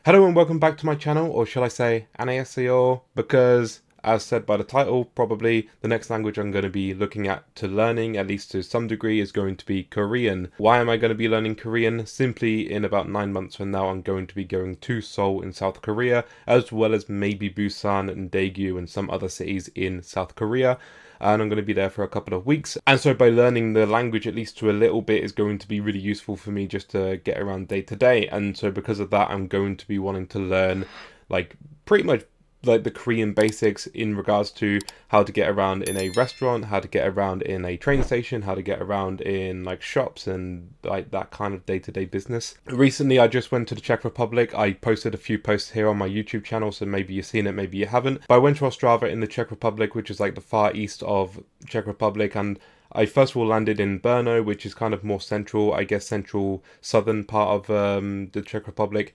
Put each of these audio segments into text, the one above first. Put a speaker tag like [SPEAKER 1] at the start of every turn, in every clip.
[SPEAKER 1] Hello and welcome back to my channel, or shall I say 안녕하세요, because as said by the title, probably the next language I'm going to be looking at to learning, at least to some degree, is going to be Korean. Why am I going to be learning Korean? Simply in about 9 months from now I'm going to be going to Seoul in South Korea, as well as maybe Busan and Daegu and some other cities in South Korea. And I'm going to be there for a couple of weeks. And so by learning the language at least to a little bit is going to be really useful for me just to get around day to day. And so because of that, I'm going to be wanting to learn like pretty much like the Korean basics in regards to how to get around in a restaurant, how to get around in a train station, how to get around in like shops and like that kind of day-to-day business. Recently I just went to the Czech Republic. I posted a few posts here on my YouTube channel, so maybe you've seen it, maybe you haven't. But I went to Ostrava in the Czech Republic, which is like the far east of Czech Republic, and I first of all landed in Brno, which is kind of more central, I guess central southern part of the Czech Republic.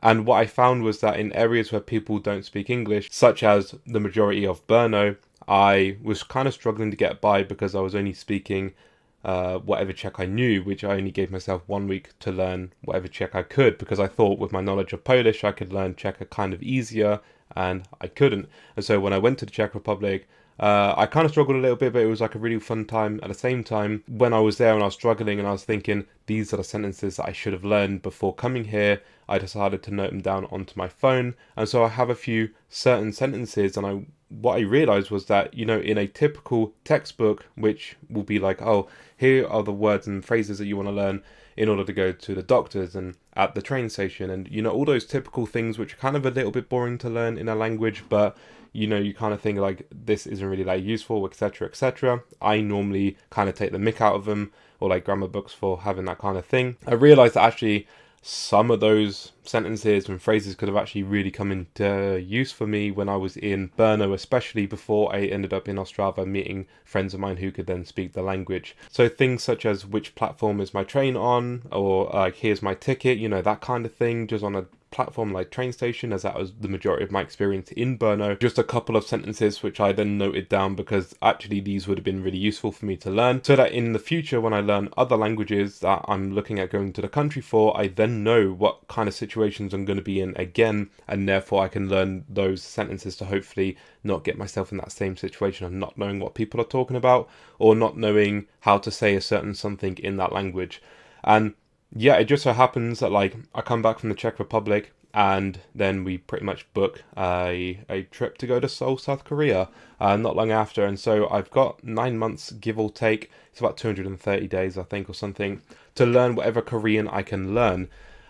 [SPEAKER 1] And what I found was that in areas where people don't speak English, such as the majority of Brno, I was kind of struggling to get by because I was only speaking whatever Czech I knew, which I only gave myself 1 week to learn whatever Czech I could, because I thought with my knowledge of Polish I could learn Czech kind of easier, and I couldn't. And so when I went to the Czech Republic, I kind of struggled a little bit, but it was like a really fun time. At the same time, when I was there and I was struggling and I was thinking, these are the sentences that I should have learned before coming here, I decided to note them down onto my phone. And so I have a few certain sentences, and what I realized was that, you know, in a typical textbook, which will be like, oh, here are the words and phrases that you want to learn in order to go to the doctors and at the train station, and, you know, all those typical things which are kind of a little bit boring to learn in a language, but you know, you kind of think like this isn't really that useful, etc., etc. I normally kind of take the mick out of them, or like grammar books for having that kind of thing. I realized that actually some of those sentences and phrases could have actually really come into use for me when I was in Brno, especially before I ended up in Ostrava meeting friends of mine who could then speak the language. So things such as which platform is my train on, or like here's my ticket, you know, that kind of thing, just on a platform like train station, as that was the majority of my experience in Brno. Just a couple of sentences which I then noted down because actually these would have been really useful for me to learn, so that in the future when I learn other languages that I'm looking at going to the country for, I then know what kind of situations I'm going to be in again, and therefore I can learn those sentences to hopefully not get myself in that same situation of not knowing what people are talking about, or not knowing how to say a certain something in that language. And yeah, it just so happens that like I come back from the Czech Republic, and then we pretty much book a trip to go to Seoul, South Korea, not long after. And so I've got 9 months, give or take. It's about 230 days, I think, or something, to learn whatever Korean I can learn.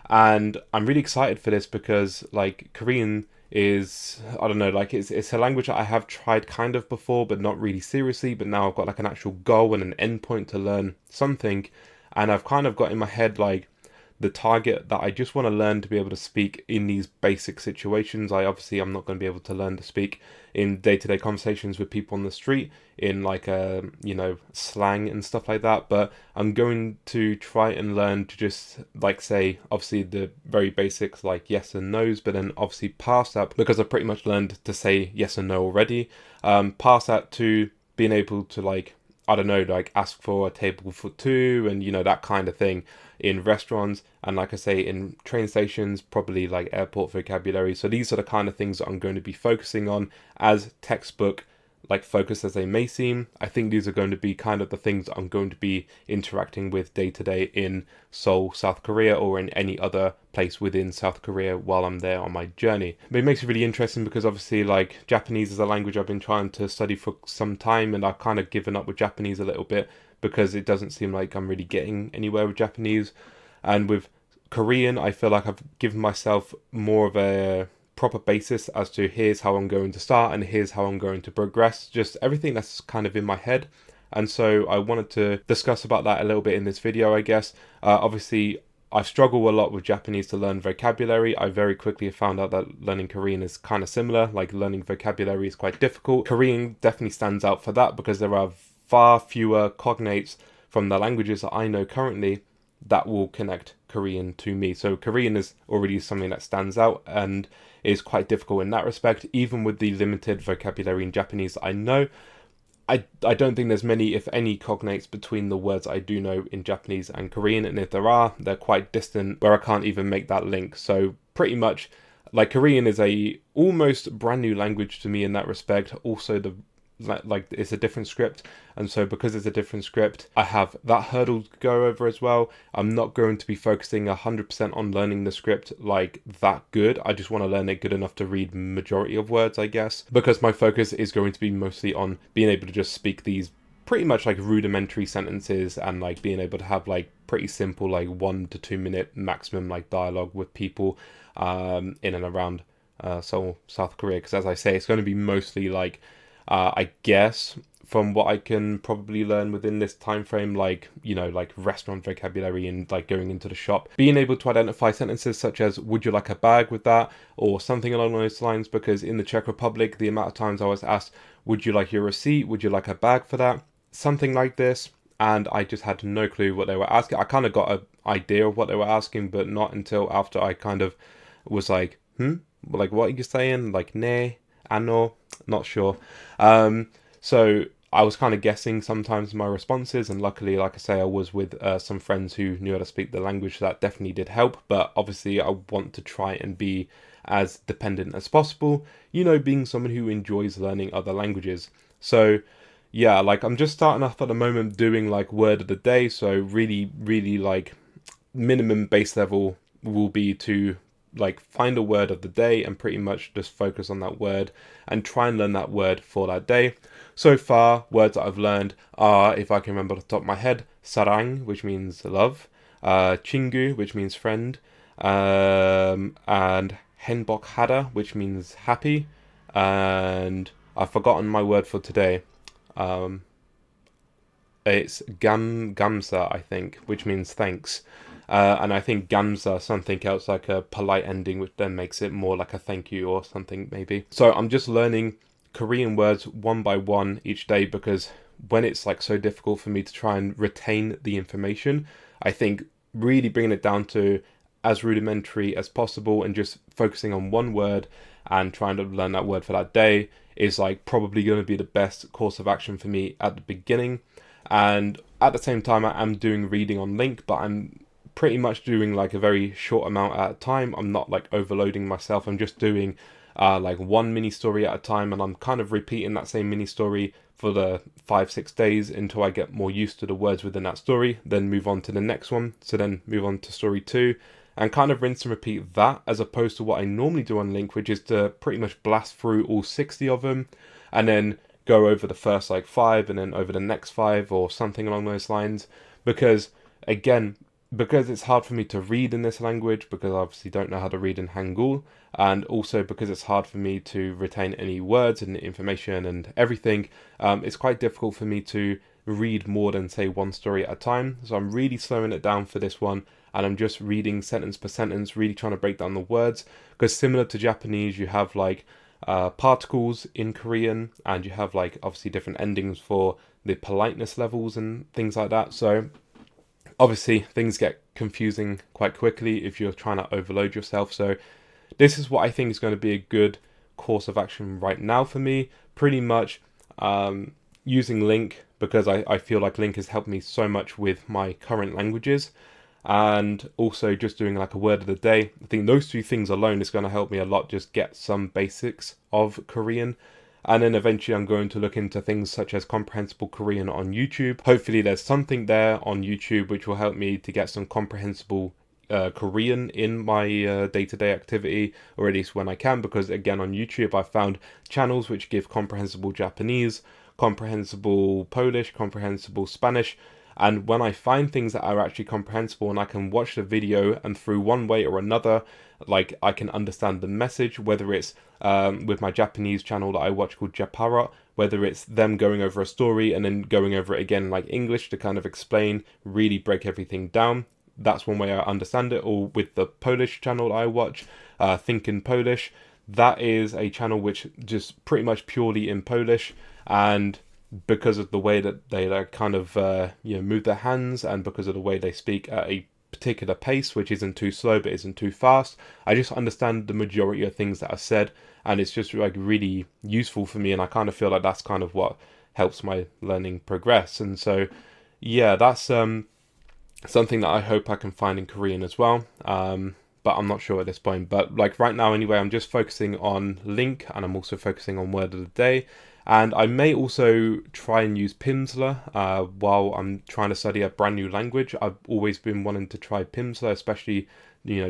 [SPEAKER 1] And I'm really excited for this because like Korean is, I don't know, like it's a language that I have tried kind of before, but not really seriously. But now I've got like an actual goal and an end point to learn something. And I've kind of got in my head like the target that I just want to learn to be able to speak in these basic situations. I'm not going to be able to learn to speak in day-to-day conversations with people on the street in like you know, slang and stuff like that, but I'm going to try and learn to just like say obviously the very basics like yes and no's, but then obviously past that, because I've pretty much learned to say yes and no already, past that to being able to like, I don't know, like ask for a table for two and, you know, that kind of thing in restaurants. And like I say, in train stations, probably like airport vocabulary. So these are the kind of things that I'm going to be focusing on, as textbook like focused as they may seem. I think these are going to be kind of the things that I'm going to be interacting with day to day in Seoul, South Korea, or in any other place within South Korea while I'm there on my journey. But it makes it really interesting because obviously like Japanese is a language I've been trying to study for some time, and I've kind of given up with Japanese a little bit because it doesn't seem like I'm really getting anywhere with Japanese. And with Korean, I feel like I've given myself more of a proper basis as to here's how I'm going to start and here's how I'm going to progress, just everything that's kind of in my head. And so I wanted to discuss about that a little bit in this video, I guess. Obviously I've struggled a lot with Japanese to learn vocabulary. I very quickly found out that learning Korean is kind of similar, like learning vocabulary is quite difficult. Korean definitely stands out for that because there are far fewer cognates from the languages that I know currently that will connect Korean to me. So Korean is already something that stands out and is quite difficult in that respect. Even with the limited vocabulary in Japanese that I know, I don't think there's many, if any, cognates between the words I do know in Japanese and Korean, and if there are, they're quite distant where I can't even make that link. So pretty much, like, Korean is a almost brand new language to me in that respect. Also, the like it's a different script, and so because it's a different script, I have that hurdle to go over as well. I'm not going to be focusing 100% on learning the script like that good. I just want to learn it good enough to read majority of words, I guess, because my focus is going to be mostly on being able to just speak these pretty much like rudimentary sentences, and like being able to have like pretty simple like 1 to 2 minute maximum like dialogue with people in and around Seoul, South Korea, because as I say, it's going to be mostly like I guess from what I can probably learn within this time frame, like, you know, like restaurant vocabulary and like going into the shop, being able to identify sentences such as "would you like a bag" with that, or something along those lines, because in the Czech Republic, the amount of times I was asked, "would you like your receipt, would you like a bag for that," something like this, and I just had no clue what they were asking. I kind of got an idea of what they were asking, but not until after I kind of was like, like, what are you saying? Like, ne, ano, not sure. So I was kind of guessing sometimes my responses, and luckily, like I say, I was with some friends who knew how to speak the language, so that definitely did help. But obviously, I want to try and be as dependent as possible, you know, being someone who enjoys learning other languages. So yeah, like I'm just starting off at the moment doing like word of the day, so really like minimum base level will be to like find a word of the day and pretty much just focus on that word and try and learn that word for that day. So far, words that I've learned are, if I can remember off the top of my head, sarang, which means love, chingu, which means friend, and henbokhada, which means happy, and I've forgotten my word for today. It's gamsa, I think, which means thanks. And I think gamsa something else, like a polite ending, which then makes it more like a thank you or something maybe. So I'm just learning Korean words one by one each day, because when it's like so difficult for me to try and retain the information, I think really bringing it down to as rudimentary as possible and just focusing on one word and trying to learn that word for that day is like probably going to be the best course of action for me at the beginning. And at the same time, I am doing reading on Link, but I'm pretty much doing like a very short amount at a time. I'm not like overloading myself. I'm just doing like one mini story at a time, and I'm kind of repeating that same mini story for the 5-6 days until I get more used to the words within that story, then move on to the next one, so then move on to story 2, and kind of rinse and repeat that, as opposed to what I normally do on Link, which is to pretty much blast through all 60 of them and then go over the first like 5 and then over the next 5 or something along those lines. Because again, because it's hard for me to read in this language, because I obviously don't know how to read in Hangul, and also because it's hard for me to retain any words and information and everything, it's quite difficult for me to read more than, say, one story at a time. So I'm really slowing it down for this one, and I'm just reading sentence per sentence, really trying to break down the words, because similar to Japanese, you have like particles in Korean, and you have like obviously different endings for the politeness levels and things like that. So obviously things get confusing quite quickly if you're trying to overload yourself. So this is what I think is going to be a good course of action right now for me. Pretty much using Link, because I feel like Link has helped me so much with my current languages, and also just doing like a word of the day. I think those two things alone is going to help me a lot, just get some basics of Korean. And then eventually I'm going to look into things such as comprehensible Korean on YouTube. Hopefully there's something there on YouTube which will help me to get some comprehensible Korean in my day-to-day activity, or at least when I can, because again on YouTube I found channels which give comprehensible Japanese, comprehensible Polish, comprehensible Spanish, and when I find things that are actually comprehensible and I can watch the video and through one way or another, like I can understand the message, whether it's with my Japanese channel that I watch called Japarot, whether it's them going over a story and then going over it again like English to kind of explain, really break everything down. That's one way I understand it. Or with the Polish channel I watch, Think in Polish, that is a channel which just pretty much purely in Polish, and because of the way that they like kind of move their hands, and because of the way they speak at a particular pace which isn't too slow but isn't too fast, I just understand the majority of things that are said, and it's just like really useful for me. And I kind of feel like that's kind of what helps my learning progress. And so, yeah, that's something that I hope I can find in Korean as well. But I'm not sure at this point. But like right now, anyway, I'm just focusing on Link, and I'm also focusing on Word of the Day. And I may also try and use Pimsleur while I'm trying to study a brand new language. I've always been wanting to try Pimsleur, especially,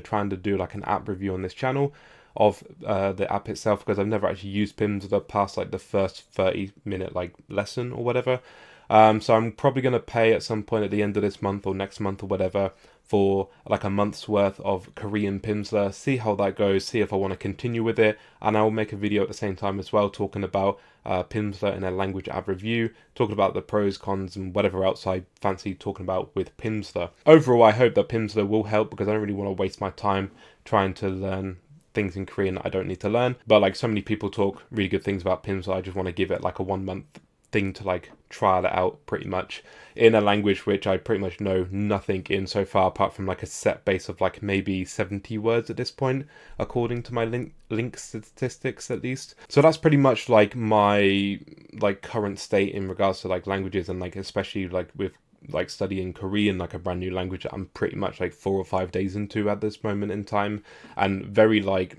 [SPEAKER 1] trying to do like an app review on this channel of the app itself, because I've never actually used Pimsleur past like the first 30-minute like lesson or whatever. So I'm probably going to pay at some point at the end of this month or next month or whatever for like a month's worth of Korean Pimsleur, see how that goes, see if I want to continue with it, and I'll make a video at the same time as well talking about Pimsleur in a language app review, talking about the pros, cons, and whatever else I fancy talking about with Pimsleur. Overall, I hope that Pimsleur will help, because I don't really want to waste my time trying to learn things in Korean that I don't need to learn. But like so many people talk really good things about Pimsleur, I just want to give it like a 1 month thing to like trial it out pretty much in a language which I pretty much know nothing in so far, apart from like a set base of like maybe 70 words at this point, according to my link statistics at least. So that's pretty much like my like current state in regards to like languages, and like especially like with like studying Korean, like a brand new language that I'm pretty much like 4 or 5 days into at this moment in time, and very like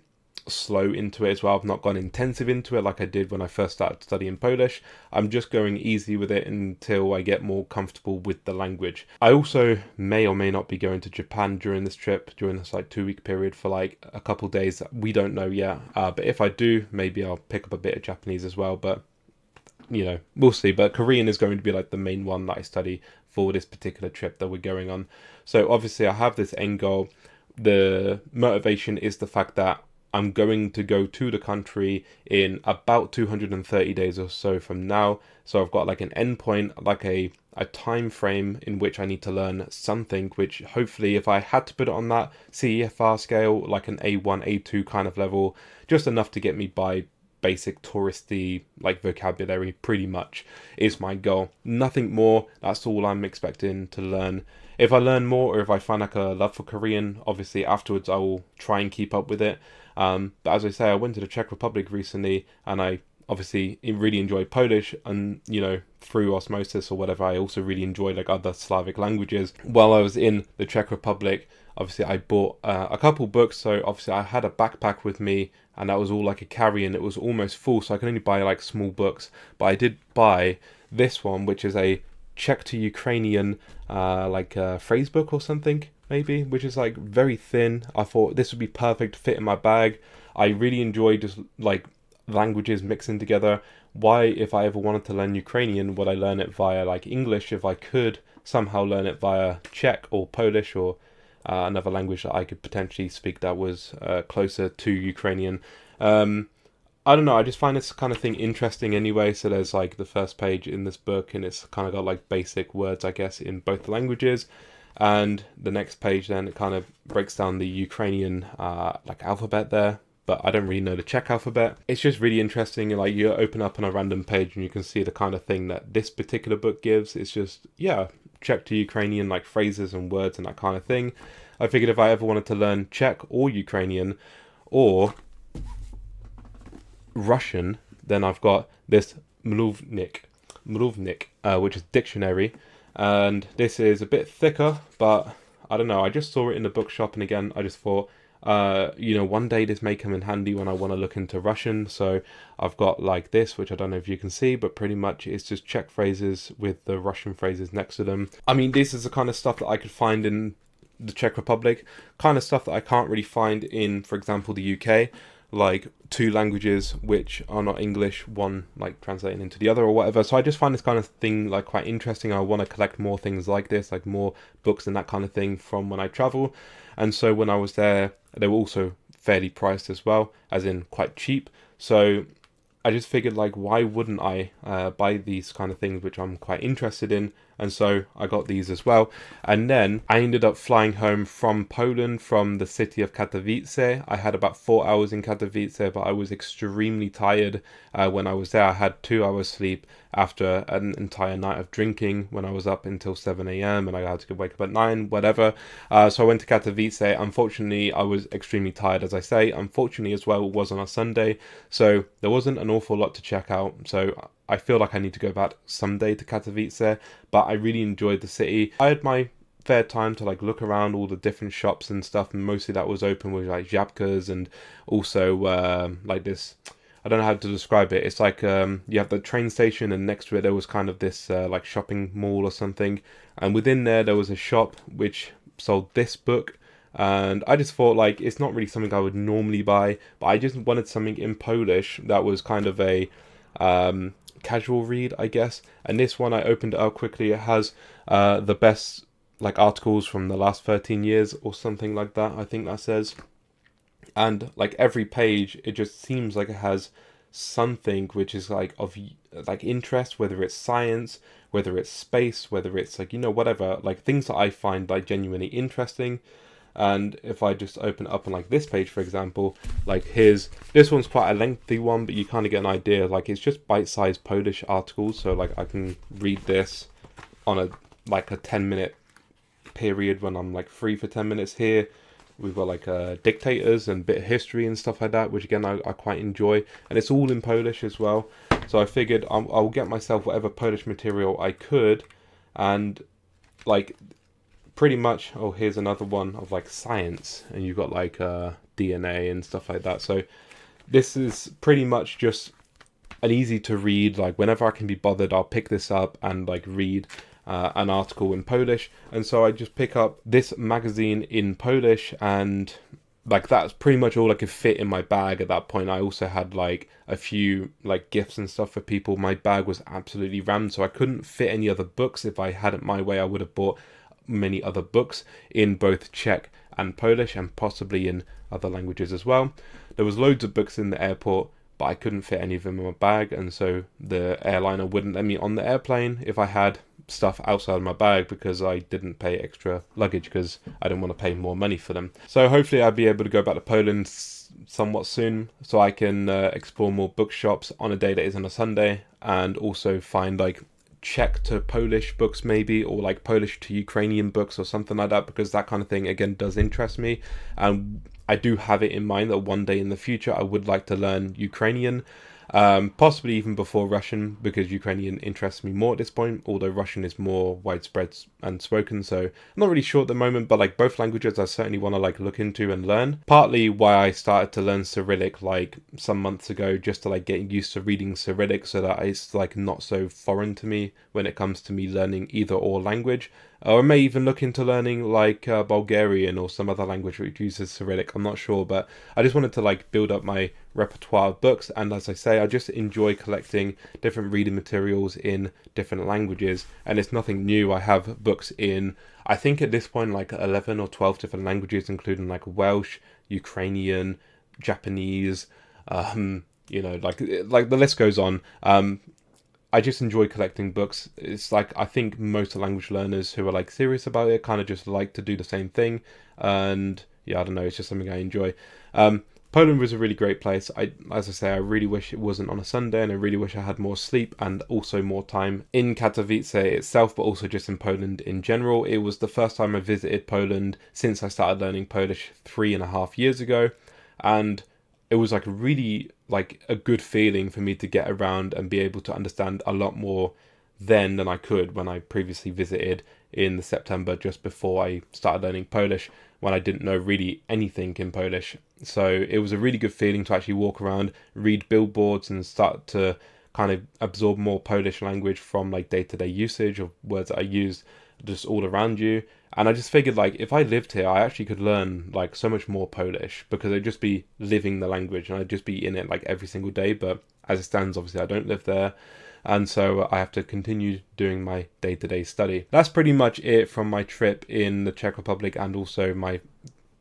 [SPEAKER 1] slow into it as well. I've not gone intensive into it like I did when I first started studying Polish. I'm just going easy with it until I get more comfortable with the language. I also may or may not be going to Japan during this trip, during this like 2-week period for like a couple days. We don't know yet, but if I do, maybe I'll pick up a bit of Japanese as well, but we'll see. But Korean is going to be like the main one that I study for this particular trip that we're going on. So obviously I have this end goal. The motivation is the fact that I'm going to go to the country in about 230 days or so from now. So I've got like an endpoint, like a time frame in which I need to learn something, which hopefully if I had to put it on that CEFR scale, like an A1, A2 kind of level, just enough to get me by basic touristy like vocabulary pretty much is my goal. Nothing more. That's all I'm expecting to learn. If I learn more, or if I find like a love for Korean, obviously afterwards I will try and keep up with it. But as I say, I went to the Czech Republic recently, and I obviously really enjoyed Polish, and through osmosis or whatever, I also really enjoyed like other Slavic languages. While I was in the Czech Republic, obviously I bought a couple books, so obviously I had a backpack with me, and that was all like a carry, and it was almost full, so I could only buy like small books. But I did buy this one, which is a Czech to Ukrainian phrase book or something, maybe, which is like very thin. I thought this would be perfect to fit in my bag. I really enjoy just like languages mixing together. Why, if I ever wanted to learn Ukrainian, would I learn it via like English if I could somehow learn it via Czech or Polish or another language that I could potentially speak that was closer to Ukrainian? I don't know, I just find this kind of thing interesting anyway. So there's like the first page in this book, and it's kind of got like basic words, I guess, in both languages. And the next page then, it kind of breaks down the Ukrainian like alphabet there, but I don't really know the Czech alphabet. It's just really interesting. Like you open up on a random page and you can see the kind of thing that this particular book gives. It's just, yeah, Czech to Ukrainian, like phrases and words and that kind of thing. I figured if I ever wanted to learn Czech or Ukrainian or Russian, then I've got this Mluvnik, which is dictionary, and this is a bit thicker, but I don't know, I just saw it in the bookshop, and again, I just thought, one day this may come in handy when I want to look into Russian. So I've got like this, which I don't know if you can see, but pretty much it's just Czech phrases with the Russian phrases next to them. I mean, this is the kind of stuff that I could find in the Czech Republic, kind of stuff that I can't really find in, for example, the UK, like two languages which are not English, one like translating into the other or whatever. So I just find this kind of thing like quite interesting. I want to collect more things like this, like more books and that kind of thing from when I travel. And so when I was there, they were also fairly priced as well, as in quite cheap. So I just figured, like, why wouldn't I buy these kind of things which I'm quite interested in? And so I got these as well. And then I ended up flying home from Poland, from the city of Katowice. I had about 4 hours in Katowice, but I was extremely tired when I was there. I had 2 hours sleep after an entire night of drinking when I was up until 7 a.m. and I had to wake up at 9, whatever. So I went to Katowice. Unfortunately, I was extremely tired, as I say. Unfortunately, as well, it was on a Sunday, so there wasn't an awful lot to check out. So I feel like I need to go back someday to Katowice, but I really enjoyed the city. I had my fair time to like look around all the different shops and stuff, and mostly that was open with like Żabkas, and also like this, I don't know how to describe it. It's like you have the train station, and next to it there was kind of this like shopping mall or something, and within there was a shop which sold this book. And I just thought like it's not really something I would normally buy, but I just wanted something in Polish that was kind of a casual read, I guess. And this one, I opened it up quickly. It has the best like articles from the last 13 years or something like that, I think that says. And like every page, it just seems like it has something which is like of like interest, whether it's science, whether it's space, whether it's like, you know, whatever, like things that I find like genuinely interesting. And if I just open it up on like this page, for example, like this one's quite a lengthy one, but you kind of get an idea. Like it's just bite-sized Polish articles, so like I can read this on a 10-minute period when I'm like free for 10 minutes here. We've got like dictators and bit of history and stuff like that, which again I quite enjoy, and it's all in Polish as well. So I figured I'll get myself whatever Polish material I could, and like pretty much, oh, here's another one of like science, and you've got like DNA and stuff like that. So this is pretty much just an easy to read, like whenever I can be bothered, I'll pick this up and like read an article in Polish. And so I just pick up this magazine in Polish, and like that's pretty much all I could fit in my bag at that point. I also had like a few like gifts and stuff for people. My bag was absolutely rammed, so I couldn't fit any other books. If I had it my way, I would have bought many other books in both Czech and Polish, and possibly in other languages as well. There was loads of books in the airport, but I couldn't fit any of them in my bag, and so the airliner wouldn't let me on the airplane if I had stuff outside my bag, because I didn't pay extra luggage because I didn't want to pay more money for them. So hopefully I'll be able to go back to Poland somewhat soon, so I can explore more bookshops on a day that isn't a Sunday, and also find like Czech to Polish books maybe, or like Polish to Ukrainian books or something like that, because that kind of thing again does interest me. And I do have it in mind that one day in the future I would like to learn Ukrainian, possibly even before Russian, because Ukrainian interests me more at this point, although Russian is more widespread and spoken. So I'm not really sure at the moment, but like both languages I certainly want to like look into and learn. Partly why I started to learn Cyrillic like some months ago, just to like get used to reading Cyrillic, so that it's like not so foreign to me when it comes to me learning either or language. Or I may even look into learning like Bulgarian or some other language which uses Cyrillic. I'm not sure, but I just wanted to like build up my repertoire of books. And as I say, I just enjoy collecting different reading materials in different languages. And it's nothing new. I have books in, I think at this point, like 11 or 12 different languages, including like Welsh, Ukrainian, Japanese, you know, like the list goes on. I just enjoy collecting books. It's like, I think most language learners who are like serious about it kind of just like to do the same thing. And yeah, I don't know, it's just something I enjoy. Poland was a really great place. As I say, I really wish it wasn't on a Sunday, and I really wish I had more sleep and also more time in Katowice itself, but also just in Poland in general. It was the first time I visited Poland since I started learning Polish 3.5 years ago. And it was like really like a good feeling for me to get around and be able to understand a lot more then than I could when I previously visited in the September just before I started learning Polish, when I didn't know really anything in Polish. So it was a really good feeling to actually walk around, read billboards, and start to kind of absorb more Polish language from like day-to-day usage of words that I used just all around you. And I just figured like if I lived here, I actually could learn like so much more Polish, because I'd just be living the language and I'd just be in it like every single day. But as it stands, obviously I don't live there, and so I have to continue doing my day-to-day study. That's pretty much it from my trip in the Czech Republic, and also my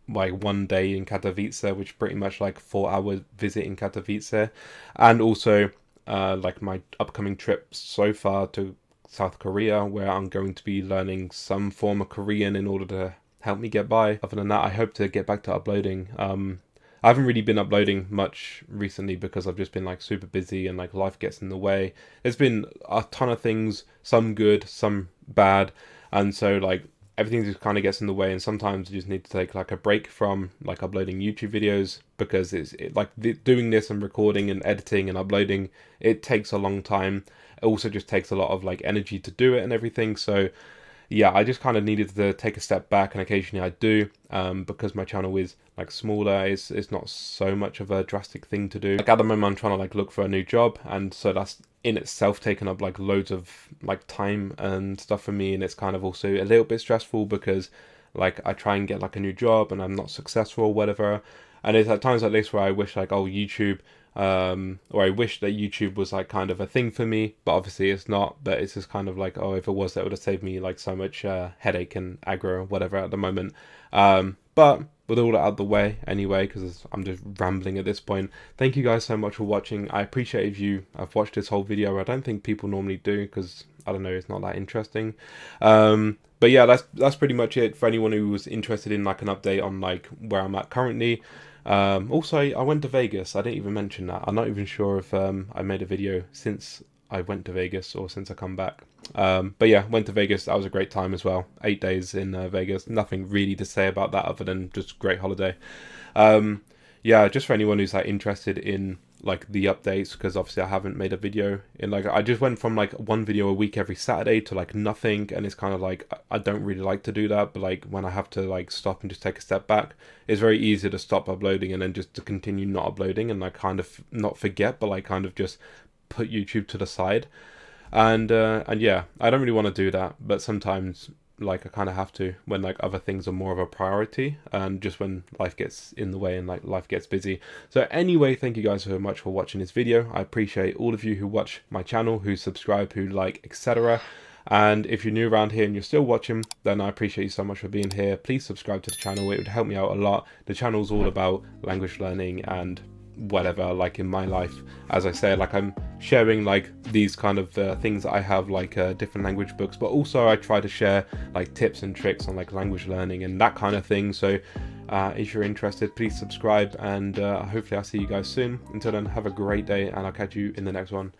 [SPEAKER 1] one day in Katowice, which pretty much like 4-hour visit in Katowice, and also like my upcoming trip so far to South Korea, where I'm going to be learning some form of Korean in order to help me get by. Other than that, I hope to get back to uploading. I haven't really been uploading much recently because I've just been like super busy, and like life gets in the way. There's been a ton of things, some good, some bad, and so like everything just kind of gets in the way, and sometimes you just need to take like a break from like uploading YouTube videos, because doing this and recording and editing and uploading, it takes a long time. It also just takes a lot of like energy to do it and everything. So yeah, I just kind of needed to take a step back, and occasionally I do, because my channel is like smaller. It's not so much of a drastic thing to do. Like at the moment, I'm trying to like look for a new job, and so that's in itself taken up like loads of like time and stuff for me, and it's kind of also a little bit stressful, because like I try and get like a new job and I'm not successful or whatever, and it's at times like this where I wish like, oh, YouTube, or I wish that YouTube was like kind of a thing for me, but obviously it's not. But it's just kind of like, oh, if it was, that would have saved me like so much headache and aggro or whatever at the moment. But with all that out of the way anyway, because I'm just rambling at this point, thank you guys so much for watching. I appreciate if you have watched this whole video. I don't think people normally do, because I don't know, it's not that interesting. But yeah, that's pretty much it for anyone who was interested in like an update on like where I'm at currently. Also, I went to Vegas. I didn't even mention that. I'm not even sure if I made a video since I went to Vegas or since I come back. But yeah, went to Vegas. That was a great time as well. 8 days in Vegas. Nothing really to say about that other than just great holiday. Yeah, just for anyone who's like interested in like the updates, because obviously I haven't made a video in like, I just went from like one video a week every Saturday to like nothing, and it's kind of like, I don't really like to do that, but like when I have to like stop and just take a step back, it's very easy to stop uploading and then just to continue not uploading, and like kind of not forget, but like kind of just put YouTube to the side. And yeah, I don't really want to do that, but sometimes like I kind of have to, when like other things are more of a priority, and just when life gets in the way and like life gets busy. So anyway, thank you guys so much for watching this video. I appreciate all of you who watch my channel, who subscribe, who like, etc. And if you're new around here and you're still watching, then I appreciate you so much for being here. Please subscribe to the channel. It would help me out a lot. The channel's all about language learning and whatever, like in my life. As I say, like I'm sharing like these kind of things that I have, like different language books, but also I try to share like tips and tricks on like language learning and that kind of thing. So if you're interested, please subscribe, and hopefully I'll see you guys soon. Until then, have a great day, and I'll catch you in the next one.